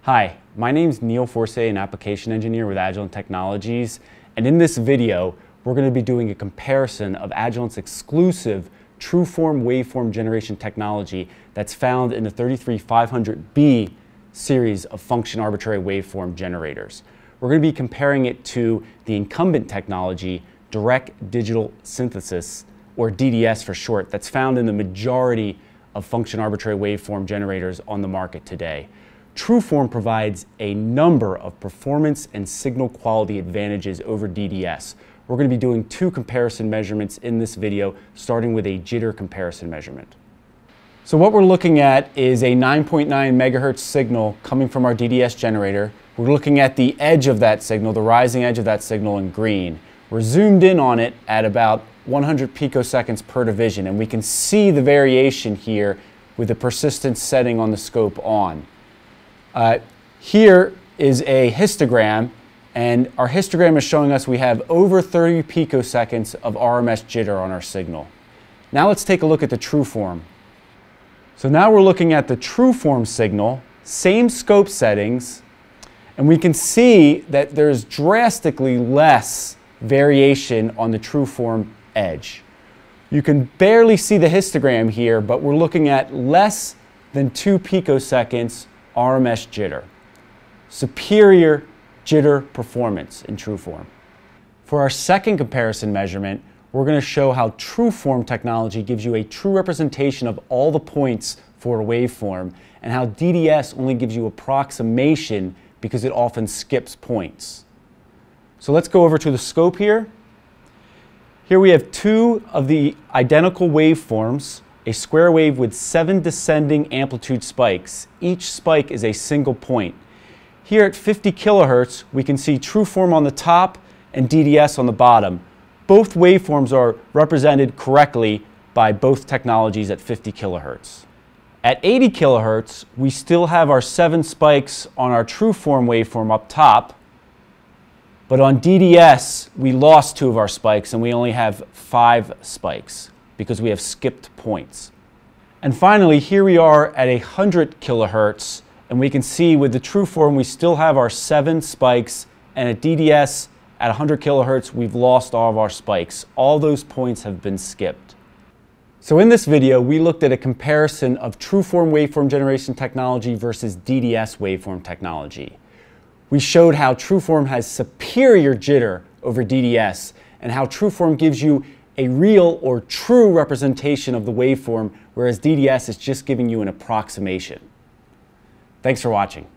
Hi, my name is Neil Forsay, an application engineer with Agilent Technologies, and in this video we're going to be doing a comparison of Agilent's exclusive Trueform waveform generation technology that's found in the 33500B series of function arbitrary waveform generators. We're going to be comparing it to the incumbent technology, direct digital synthesis, or DDS for short, that's found in the majority of function arbitrary waveform generators on the market today. Trueform provides a number of performance and signal quality advantages over DDS. We're going to be doing two comparison measurements in this video, starting with a jitter comparison measurement. So what we're looking at is a 9.9 megahertz signal coming from our DDS generator. We're looking at the edge of that signal, the rising edge of that signal in green. We're zoomed in on it at about 100 picoseconds per division, and we can see the variation here with the persistence setting on the scope on. Here is a histogram, and our histogram is showing us we have over 30 picoseconds of RMS jitter on our signal. Now let's take a look at the Trueform. So now we're looking at the Trueform signal, same scope settings, and we can see that there's drastically less variation on the Trueform edge. You can barely see the histogram here, but we're looking at less than 2 picoseconds RMS jitter. Superior jitter performance in Trueform. For our second comparison measurement, we're going to show how Trueform technology gives you a true representation of all the points for a waveform, and how DDS only gives you approximation because it often skips points. So let's go over to the scope here. Here we have two of the identical waveforms, a square wave with 7 descending amplitude spikes. Each spike is a single point. Here at 50 kilohertz, we can see Trueform on the top and DDS on the bottom. Both waveforms are represented correctly by both technologies at 50 kilohertz. At 80 kilohertz, we still have our 7 spikes on our Trueform waveform up top, but on DDS, we lost 2 of our spikes and we only have 5 spikes, because we have skipped points. And finally, here we are at 100 kilohertz, and we can see with the Trueform we still have our 7 spikes, and at DDS at 100 kilohertz we've lost all of our spikes. All those points have been skipped. So in this video we looked at a comparison of Trueform waveform generation technology versus DDS waveform technology. We showed how Trueform has superior jitter over DDS, and how Trueform gives you a real or true representation of the waveform, whereas DDS is just giving you an approximation. Thanks for watching.